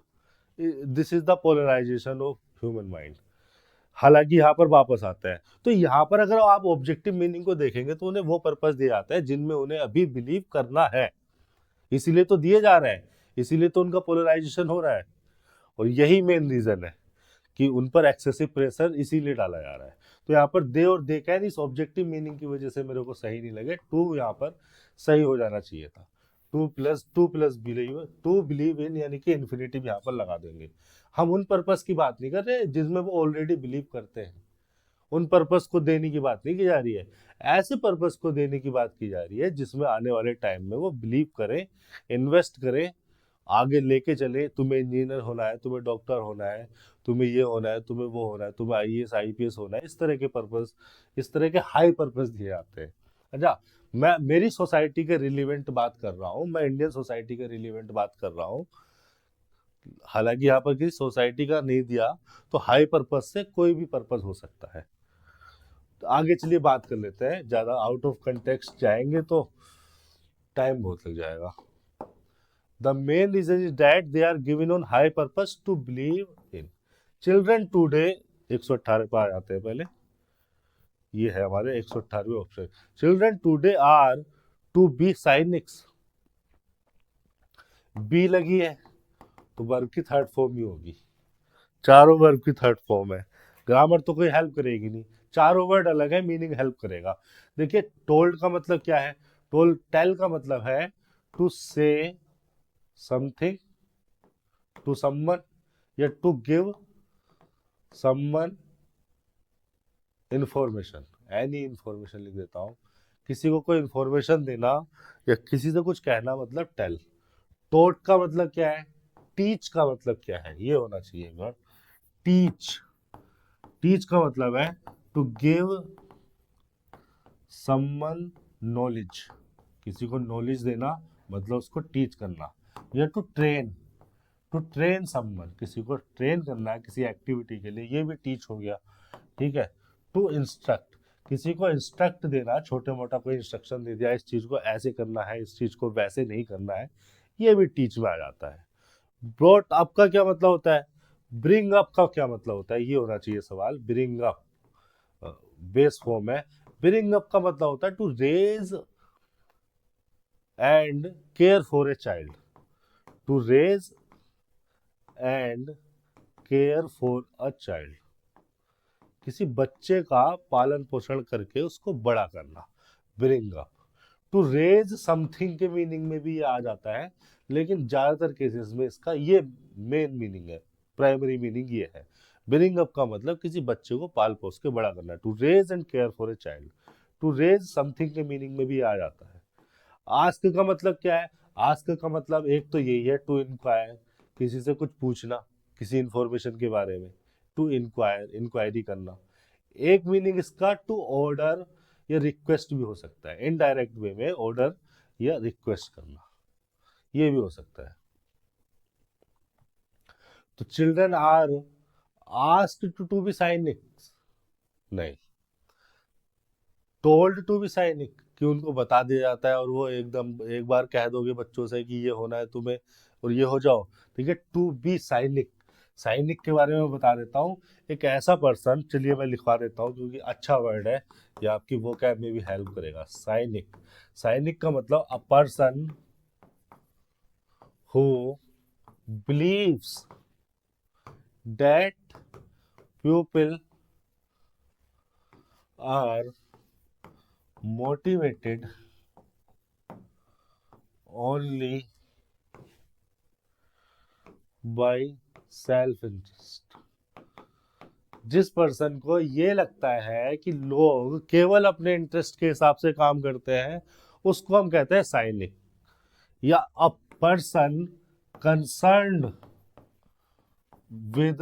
This is the polarization of human mind. हालांकि यहाँ पर वापस आता है, तो यहाँ पर अगर आप ऑब्जेक्टिव मीनिंग को देखेंगे तो उन्हें वो पर्पस दिया जाता है जिनमें उन्हें अभी बिलीव करना है, इसीलिए तो दिए जा रहे हैं, इसीलिए तो उनका पोलराइजेशन हो रहा है। और यही मेन रीजन है कि उन पर एक्सेसिव प्रेशर इसीलिए डाला जा रहा है। तो यहाँ पर दे और दे कैन इस ऑब्जेक्टिव मीनिंग की वजह से मेरे को सही नहीं लगे, टू यहाँ पर सही हो जाना चाहिए था। टू प्लस बिलीव इन, यानी कि इन्फिनेटिव यहाँ पर लगा देंगे। हम उन पर्पस की बात नहीं कर रहे जिसमें वो ऑलरेडी बिलीव करते हैं, उन पर्पस को देने की बात नहीं की जा रही है। ऐसे पर्पस को देने की बात की जा रही है जिसमें आने वाले टाइम में वो बिलीव करें, इन्वेस्ट करें, आगे लेके चले। तुम्हें इंजीनियर होना है, तुम्हें डॉक्टर होना है, तुम्हें ये होना है, तुम्हें वो होना है, तुम्हें आईएएस आईपीएस होना है, इस तरह के पर्पस, इस तरह के हाई पर्पस दिए जाते हैं। अच्छा, मैं मेरी सोसाइटी के रिलेवेंट बात कर रहा हूँ, मैं इंडियन सोसाइटी के रिलेवेंट बात कर रहा हूँ। हालांकि यहाँ पर किसी सोसाइटी का नहीं दिया, तो हाई पर्पस से कोई भी पर्पस हो सकता है। तो आगे चलिए बात कर लेते हैं, ज्यादा आउट ऑफ कंटेक्स्ट जाएंगे तो टाइम बहुत लग जाएगा। The main reason is that they are given on high purpose to believe in. Children today 118 पर आ जाते हैं पहले, ये है हमारे 118वें option. Children today are to be cynics, बी लगी है तो वर्ब की थर्ड फॉर्म ही होगी, चारों वर्ब की थर्ड फॉर्म है। ग्रामर तो कोई हेल्प करेगी नहीं, चारों वर्ड अलग है, मीनिंग हेल्प करेगा। देखिए टोल्ड का मतलब क्या है, टेल का मतलब है टू से समथिंग टू समवन, या to give someone information, any information लिख देता हूं। किसी को कोई इंफॉर्मेशन देना या किसी से कुछ कहना मतलब टेल। टोट का मतलब क्या है, टीच का मतलब क्या है, ये होना चाहिए वर्ड टीच। टीच का मतलब है टू गिव समवन नॉलेज, किसी को नॉलेज देना मतलब उसको टीच करना। या टू ट्रेन समवन, किसी को ट्रेन करना है किसी एक्टिविटी के लिए, ये भी टीच हो गया। ठीक है। टू इंस्ट्रक्ट, किसी को इंस्ट्रक्ट देना, छोटे मोटा कोई इंस्ट्रक्शन दे दिया, इस चीज को ऐसे करना है, इस चीज को वैसे नहीं करना है, ये भी टीच में आ जाता है। ब्रॉट अप का क्या मतलब होता है, ब्रिंग अप का क्या मतलब होता है, ये होना चाहिए सवाल। ब्रिंग अप बेस फॉर्म है। ब्रिंग अप का मतलब होता है to raise and care for a child, to raise and care for a child, किसी बच्चे का पालन पोषण करके उसको बड़ा करना, bring up. To raise something के मीनिंग में भी ये आ जाता है, लेकिन ज्यादातर केसेस में इसका ये मेन मीनिंग है, प्राइमरी मीनिंग ये है। ब्रिंग अप का मतलब किसी बच्चे को पाल पोस के बड़ा करना, to raise and care for a child. To raise something के मीनिंग में भी आ जाता है। आस्क का मतलब क्या है, आस्क का मतलब एक तो यही है टू इंक्वायर, किसी से कुछ पूछना किसी इंफॉर्मेशन के बारे में, टू इंक्वायर इंक्वायरी करना। एक मीनिंग इसका टू ऑर्डर या रिक्वेस्ट भी हो सकता है, इनडायरेक्ट वे में ऑर्डर या रिक्वेस्ट करना, ये भी हो सकता है। तो children are asked to be cynic, नहीं, टोल्ड टू बी साइनिक, कि उनको बता दिया जाता है और वो एकदम एक बार कह दोगे बच्चों से कि ये होना है तुम्हें और ये हो जाओ। ठीक है। टू बी साइनिक, साइनिक के बारे में बता देता हूँ। एक ऐसा पर्सन, चलिए मैं लिखवा देता हूँ क्योंकि अच्छा वर्ड है, ये आपकी वोकैब में भी हेल्प करेगा। साइनिक, साइनिक का मतलब a person who believes that people are motivated only by self interest, जिस पर्सन को ये लगता है कि लोग केवल अपने इंटरेस्ट के हिसाब से काम करते हैं, उसको हम कहते हैं साइनिक। या a person concerned with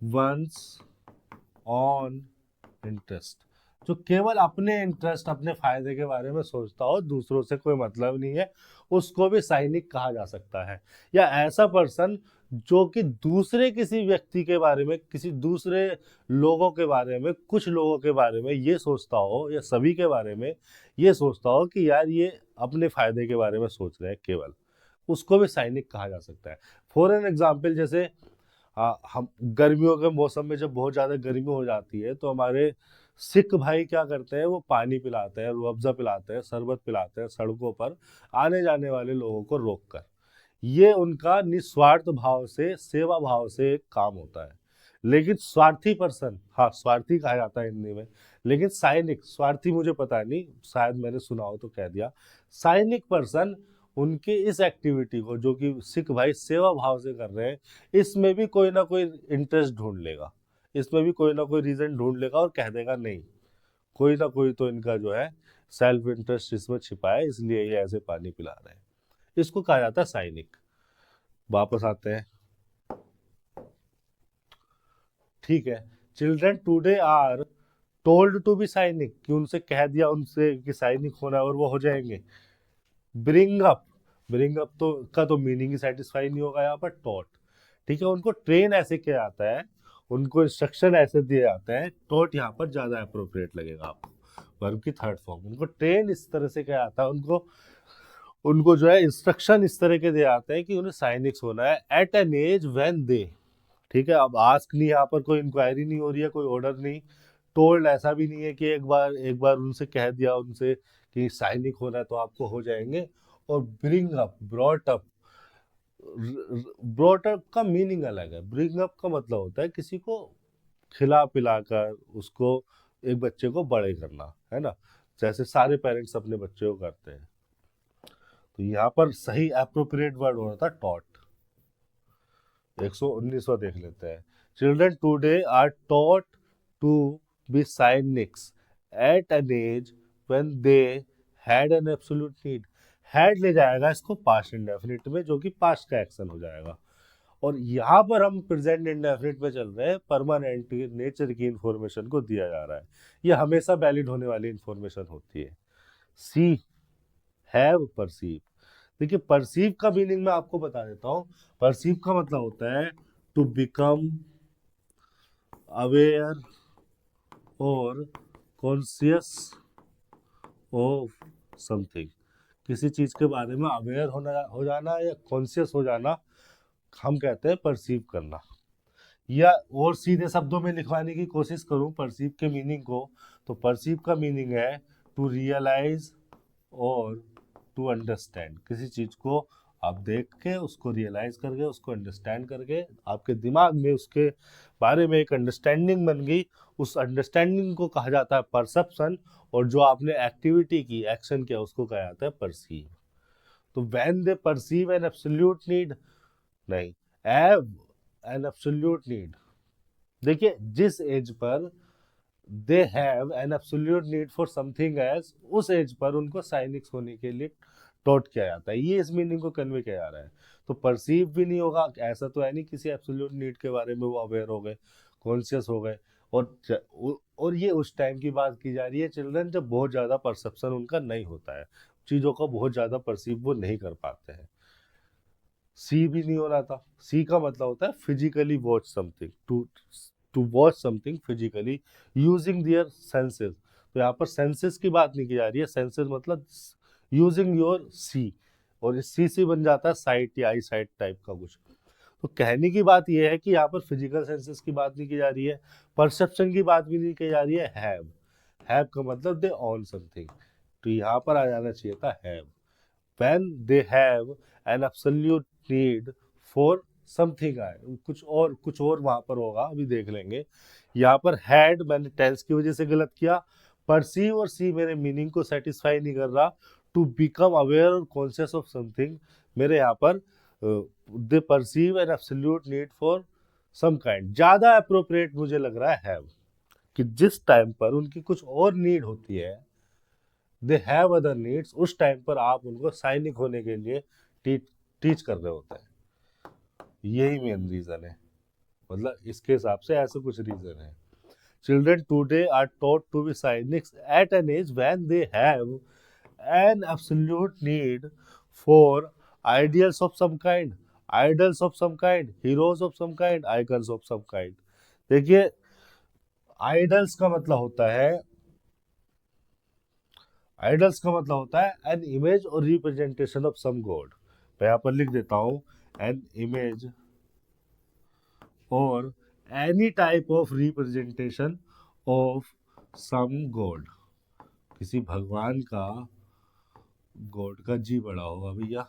ones own interest, जो केवल अपने इंटरेस्ट अपने फायदे के बारे में सोचता हो, दूसरों से कोई मतलब नहीं है, उसको भी साइनिक कहा जा सकता है। या ऐसा पर्सन जो कि दूसरे किसी व्यक्ति के बारे में, किसी दूसरे लोगों के बारे में, कुछ लोगों के बारे में ये सोचता हो, या सभी के बारे में ये सोचता हो कि यार ये अपने फायदे के बारे में सोच रहे हैं केवल, उसको भी साइनिक कहा जा सकता है। फॉर एन एग्जाम्पल, जैसे हम गर्मियों के मौसम में जब बहुत ज़्यादा गर्मी हो जाती है तो हमारे सिख भाई क्या करते हैं, वो पानी पिलाते हैं, रूह अफ़ज़ा पिलाते हैं, शरबत पिलाते हैं सड़कों पर आने जाने वाले लोगों को रोककर। ये उनका निस्वार्थ भाव से, सेवा भाव से एक काम होता है। लेकिन स्वार्थी पर्सन, हाँ स्वार्थी कहा जाता है हिंदी में, लेकिन साइनिक, स्वार्थी मुझे पता नहीं, शायद मैंने सुना हो तो कह दिया। साइनिक पर्सन उनके इस एक्टिविटी को, जो कि सिख भाई सेवा भाव से कर रहे हैं, इसमें भी कोई ना कोई इंटरेस्ट ढूंढ लेगा, इसमें भी कोई ना कोई रीजन ढूंढ लेगा और कह देगा नहीं, कोई ना कोई तो इनका जो है सेल्फ इंटरेस्ट इसमें छिपा है, इसलिए ये ऐसे पानी पिला रहे हैं। इसको कहा जाता है साइनिक। वापस आते हैं। ठीक है। Children today are told to be cynic, कि उनसे कह दिया उनसे कि साइनिक होना है और वो हो जाएंगे। ब्रिंग अप, ब्रिंग अप तो का तो मीनिंग ही सेटिस्फाई नहीं होगा यहाँ पर, टॉट। ठीक है। उनको ट्रेन ऐसे किया जाता है, उनको इंस्ट्रक्शन ऐसे दिए जाते हैं, टॉट यहाँ पर ज्यादा अप्रोप्रिएट लगेगा आपको, वर्ब की थर्ड फॉर्म। उनको ट्रेन इस तरह से किया जाता है, उनको उनको जो है इंस्ट्रक्शन इस तरह के दिए जाते हैं कि उन्हें साइनिक्स होना है at an age when they. ठीक है। अब आस्क नहीं, यहाँ पर कोई इंक्वायरी नहीं हो रही है, कोई ऑर्डर नहीं। टोल्ड ऐसा भी नहीं है कि एक बार उनसे कह दिया उनसे कि साइनिक होना है तो आपको हो जाएंगे। और bring up, brought up, brought up का मीनिंग अलग है। ब्रिंग अप का मतलब होता है किसी को खिला पिलाकर उसको, एक बच्चे को बड़े करना, है ना, जैसे सारे पेरेंट्स अपने बच्चे को करते हैं। तो यहाँ पर सही एप्रोप्रिएट वर्ड होना था टॉट। 119वां देख लेते हैं। Children today are taught to be cynics at an age when they had an absolute need. हैड ले जाएगा इसको पास्ट इंडेफिनिट में, जो कि पास्ट का एक्शन हो जाएगा। और यहाँ पर हम प्रेजेंट इंडेफिनिट पे चल रहे हैं, परमानेंट नेचर की इंफॉर्मेशन को दिया जा रहा है, ये हमेशा वैलिड होने वाली इंफॉर्मेशन होती है। सी हैव परसीव। देखिए परसीव का मीनिंग मैं आपको बता देता हूँ। परसीव का मतलब होता है टू बिकम अवेयर और कॉन्शियस ऑफ समथिंग। किसी चीज के बारे में अवेयर हो जाना या कॉन्शियस हो जाना हम कहते हैं परसीव करना। या और सीधे शब्दों में लिखवाने की कोशिश करूं परसीव के मीनिंग को, तो परसीव का मीनिंग है टू रियलाइज और टू अंडरस्टैंड। किसी चीज को आप देख के उसको रियलाइज करके उसको अंडरस्टैंड करके आपके दिमाग में उसके बारे में एक अंडरस्टैंडिंग बन गई, उस अंडरस्टैंडिंग को कहा जाता है परसेप्शन, और जो आपने एक्टिविटी की एक्शन किया उसको कहा जाता है परसीव। तो when they perceive an absolute need, नहीं, हैव एन एब्सोल्यूट नीड। देखिए जिस एज पर they have an absolute need for something age, उस एज पर उनको साइनिक्स होने के लिए टॉट किया जाता है, ये इस मीनिंग को कन्वे किया जा रहा है। तो परसीव भी नहीं होगा, ऐसा तो है नहीं किसी एब्सोल्यूट नीड के बारे में वो अवेयर हो गए, कॉन्शियस हो गए। और ये उस टाइम की बात की जा रही है चिल्ड्रन जब बहुत ज्यादा परसेप्शन उनका नहीं होता है, चीजों को बहुत ज्यादा परसीव वो नहीं कर पाते हैं। सी भी नहीं हो रहा था। सी का मतलब होता है physically watch something, to watch something physically using their senses. तो यहाँ पर सेंसेस की बात नहीं की जा रही है, सेंसेस मतलब यूजिंग योर सी, और इस सी से बन जाता है साइट या आई साइट टाइप का कुछ। तो कहने की बात यह है कि यहाँ पर फिजिकल सेंसेस की बात नहीं की जा रही है, परसेप्शन की बात भी नहीं की जा रही है। हैव का मतलब दे ऑन समथिंग, तो यहाँ पर आ जाना चाहिए था have. when they have an absolute need for something आए, कुछ और वहां पर होगा, अभी देख लेंगे। यहाँ पर had मैंने टेंस की वजह से गलत किया, परसीव और सी मेरे मीनिंग को सेटिस्फाई नहीं कर रहा। टू बिकम अवेयर और कॉन्शियस ऑफ समथिंग मेरे यहाँ पर they perceive an absolute need for some kind ज्यादा अप्रोप्रिएट मुझे लग रहा है हैव, कि जिस टाइम पर उनकी कुछ और नीड होती है, दे हैव अदर नीड्स, उस टाइम पर आप उनको साइनिक होने के लिए टीच कर रहे होते हैं। यही मेन रीजन है, मतलब इसके हिसाब से ऐसे कुछ रीजन है। Children today are taught to be cynics at an age when they have an absolute need for ideals of some kind, idols of some kind, heroes of some kind, icons of some kind. देखिए idols का मतलब होता है, idols का मतलब होता है an image और रिप्रेजेंटेशन ऑफ सम गॉड। मैं यहाँ पर लिख देता हूँ एन इमेज और any type of representation of some God. किसी भगवान का, गॉड का जी बड़ा होगा भैया,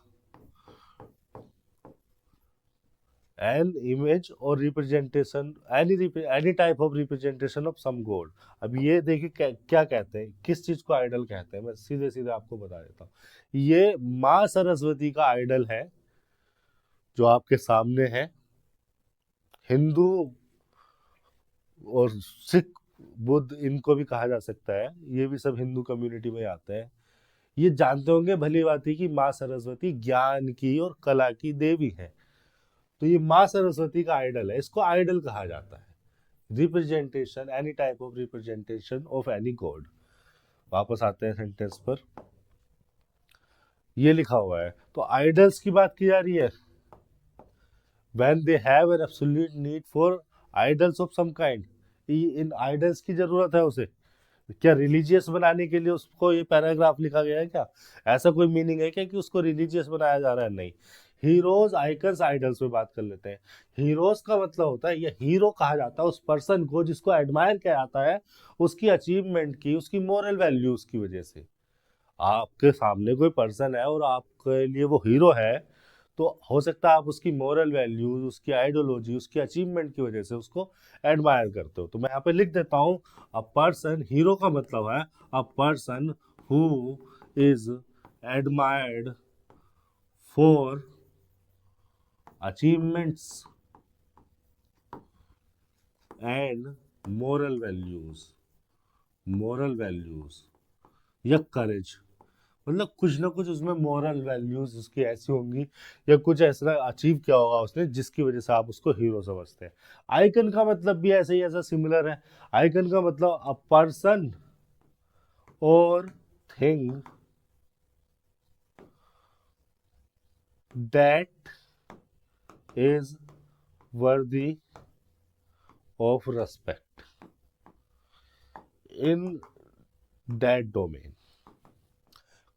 एन इमेज और representation any type of representation of some god. अब ये देखिए क्या कहते हैं, किस चीज को आइडल कहते हैं, मैं सीधे सीधे आपको बता देता हूँ। ये माँ सरस्वती का आइडल है जो आपके सामने है। हिंदू और सिख बुद्ध इनको भी कहा जा सकता है, ये भी सब हिंदू कम्युनिटी में आते हैं। ये जानते होंगे भली बात ही कि माँ सरस्वती ज्ञान की और कला की देवी है। तो ये माँ सरस्वती का आइडल है, इसको आइडल कहा जाता है। Representation any type of representation of any God. वापस आते हैं सेंटेंस पर, ये लिखा हुआ है तो आइडल्स की बात की जा रही है। when they have an absolute need for idols of some kind, in idols की जरूरत है उसे, क्या रिलीजियस बनाने के लिए उसको ये पैराग्राफ लिखा गया है क्या? ऐसा कोई मीनिंग है क्या कि उसको रिलीजियस बनाया जा रहा है? नहीं। हीरोज आइकन्स आइडल्स में बात कर लेते हैं। हीरोज का मतलब होता है, ये हीरो कहा जाता है उस पर्सन को जिसको एडमायर किया जाता है उसकी अचीवमेंट की, उसकी मोरल वैल्यूज की वजह से। आपके सामने कोई पर्सन है और आपके लिए वो हीरो है, तो हो सकता है आप उसकी मोरल वैल्यूज, उसकी आइडियोलॉजी, उसकी अचीवमेंट की वजह से उसको एडमायर करते हो। तो मैं यहाँ पे लिख देता हूँ अ पर्सन, हीरो का मतलब है अ person who is admired for achievements and moral values, moral values या करेज। मतलब कुछ ना कुछ उसमें मॉरल वैल्यूज उसकी ऐसी होंगी या कुछ ऐसा अचीव किया होगा उसने जिसकी वजह से आप उसको हीरो समझते हैं। आइकन का मतलब भी ऐसे ही ऐसा सिमिलर है। आइकन का मतलब अ पर्सन और thing that is worthy of respect in that domain.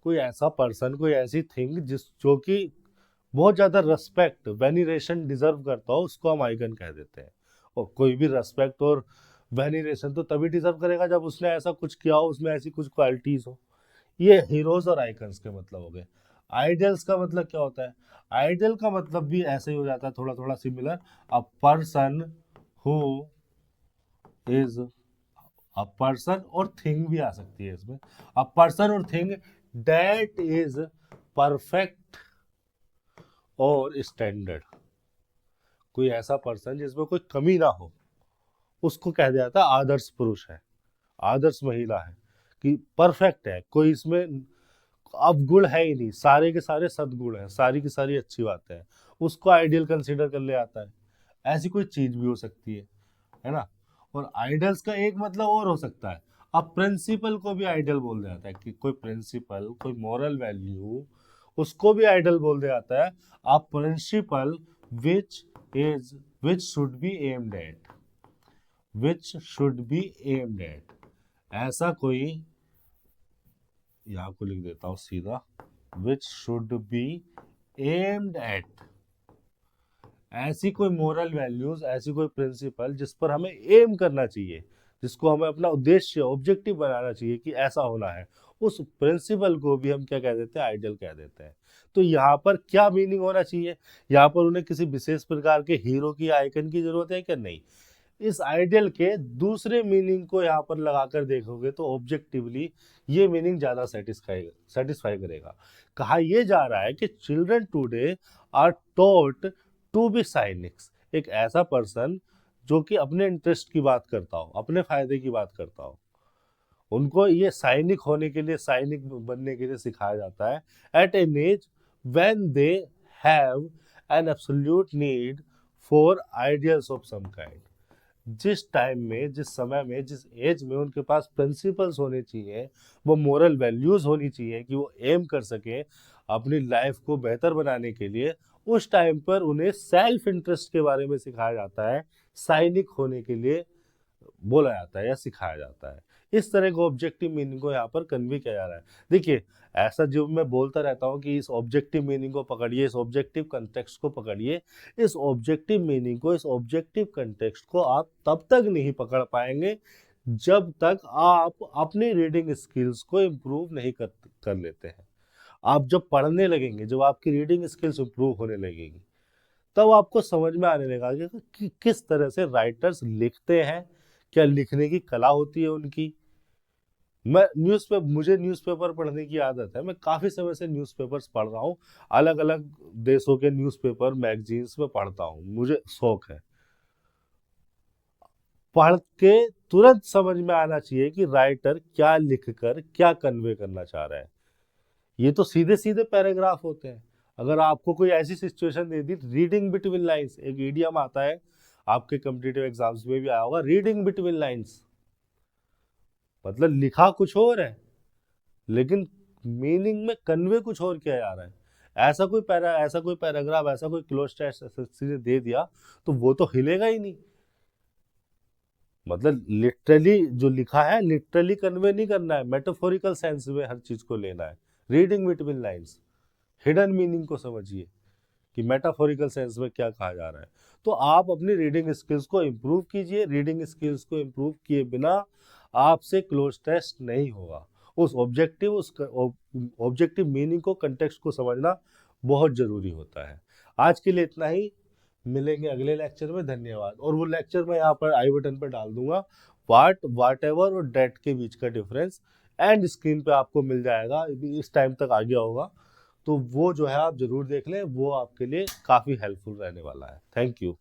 कोई ऐसा पर्सन, कोई ऐसी थिंग जिस जो कि बहुत ज्यादा रेस्पेक्ट वेनिरेशन डिजर्व करता हो, उसको हम आइकन कह देते हैं। और कोई भी रेस्पेक्ट और वेनिरेशन तो तभी डिजर्व करेगा जब उसने ऐसा कुछ किया हो, उसमें ऐसी कुछ क्वालिटीज हो। ये हीरोज और आइकन्स के मतलब हो गए। आइडल्स का मतलब क्या होता है? आइडल का मतलब भी ऐसे ही हो जाता है, थोड़ा थोड़ा similar. A person who is, a person और थिंग भी आ सकती है इसमें। अ पर्सन और थिंग दैट इज परफेक्ट और स्टैंडर्ड। कोई ऐसा पर्सन जिसमें कोई कमी ना हो, उसको कह दिया जाता है आदर्श पुरुष है, आदर्श महिला है, कि परफेक्ट है, कोई इसमें अवगुण है ही नहीं, सारे के सारे सद्गुण है, सारी की सारी अच्छी बातें हैं, उसको आइडियल कंसीडर कर ले आता है। ऐसी कोई चीज भी हो सकती है ना। और आइडल्स का एक मतलब और हो सकता है, अब प्रिंसिपल को भी आइडल बोल दिया जाता है, कि कोई प्रिंसिपल, कोई मॉरल वैल्यू, उसको भी आइडल बोल दिया जाता है। A principle which is, which should be aimed at, which should be aimed at. ऐसा कोई, यहाँ को लिख देता हूं सीधा, which should be aimed at. ऐसी कोई मोरल वैल्यूज, ऐसी कोई प्रिंसिपल जिस पर हमें एम करना चाहिए, जिसको हमें अपना उद्देश्य ऑब्जेक्टिव बनाना चाहिए कि ऐसा होना है, उस प्रिंसिपल को भी हम क्या कह देते हैं? आइडल कह देते हैं। तो यहाँ पर क्या मीनिंग होना चाहिए? यहाँ पर उन्हें किसी विशेष प्रकार के हीरो की, आइकन की जरूरत है क्या? नहीं। इस आइडियल के दूसरे मीनिंग को यहाँ पर लगाकर देखोगे तो ऑब्जेक्टिवली ये मीनिंग ज्यादा सेटिस्फाई करेगा। कहा यह जा रहा है कि children today are taught to be cynics. एक ऐसा पर्सन जो कि अपने इंटरेस्ट की बात करता हो, अपने फायदे की बात करता हो, उनको ये सैनिक होने के लिए, सैनिक बनने के लिए सिखाया जाता है। At an age when they have an absolute need for ideals of some kind. जिस टाइम में, जिस समय में, जिस एज में उनके पास प्रिंसिपल्स होने चाहिए, वो मोरल वैल्यूज होनी चाहिए कि वो एम कर सके अपनी लाइफ को बेहतर बनाने के लिए, उस टाइम पर उन्हें सेल्फ इंटरेस्ट के बारे में सिखाया जाता है, सैनिक होने के लिए बोला जाता है या सिखाया जाता है। इस तरह का ऑब्जेक्टिव मीनिंग को यहाँ पर कन्वे किया जा रहा है। देखिए, ऐसा जो मैं बोलता रहता हूँ कि इस ऑब्जेक्टिव मीनिंग को पकड़िए, इस ऑब्जेक्टिव कंटेक्स्ट को पकड़िए, इस ऑब्जेक्टिव मीनिंग को, इस ऑब्जेक्टिव कंटेक्स्ट को आप तब तक नहीं पकड़ पाएंगे जब तक आप अपनी रीडिंग स्किल्स को इम्प्रूव नहीं कर लेते हैं। आप जब पढ़ने लगेंगे, जब आपकी रीडिंग स्किल्स इम्प्रूव होने लगेगी, तब आपको समझ में आने लगेगा कि किस तरह से राइटर्स लिखते हैं, क्या लिखने की कला होती है उनकी। मुझे न्यूज़पेपर पढ़ने की आदत है, मैं काफी समय से न्यूज़पेपर्स पढ़ रहा हूँ, अलग अलग देशों के न्यूज़पेपर, मैगजीन्स में पढ़ता हूँ, मुझे शौक है। पढ़ के तुरंत समझ में आना चाहिए कि राइटर क्या लिखकर क्या कन्वे करना चाह रहा है। ये तो सीधे सीधे पैराग्राफ होते हैं। अगर आपको कोई ऐसी सिचुएशन दे दी, रीडिंग बिटवीन लाइंस, एक इडियम आता है, आपके कॉम्पिटिटिव एग्जाम्स में भी आया होगा, रीडिंग बिटवीन लाइंस, मतलब लिखा कुछ और है लेकिन मीनिंग में कन्वे कुछ और किया जा रहा है। ऐसा कोई पैराग्राफ, ऐसा कोई क्लोज टेक्स्ट एसएससी ने दे दिया तो वो तो हिलेगा ही नहीं। मतलब लिटरली जो लिखा है, लिटरली कन्वे नहीं करना है, मेटाफोरिकल सेंस में हर चीज को लेना है। Reading between lines, hidden meaning को समझिए कि मेटाफोरिकल सेंस में क्या कहा जा रहा है। तो आप अपनी रीडिंग स्किल्स को इम्प्रूव कीजिए। रीडिंग स्किल्स को इम्प्रूव किए बिना आपसे क्लोज टेस्ट नहीं होगा। उस ऑब्जेक्टिव मीनिंग को, कंटेक्स्ट को समझना बहुत जरूरी होता है। आज के लिए इतना ही, मिलेंगे अगले लेक्चर में। धन्यवाद। और वो लेक्चर मैं यहाँ पर आई बटन पर डाल दूंगा, वाट एवर और डेट के बीच का डिफरेंस एंड स्क्रीन पे आपको मिल जाएगा, इस टाइम तक आ गया होगा, तो वो जो है आप जरूर देख लें, वो आपके लिए काफ़ी हेल्पफुल रहने वाला है। Thank you.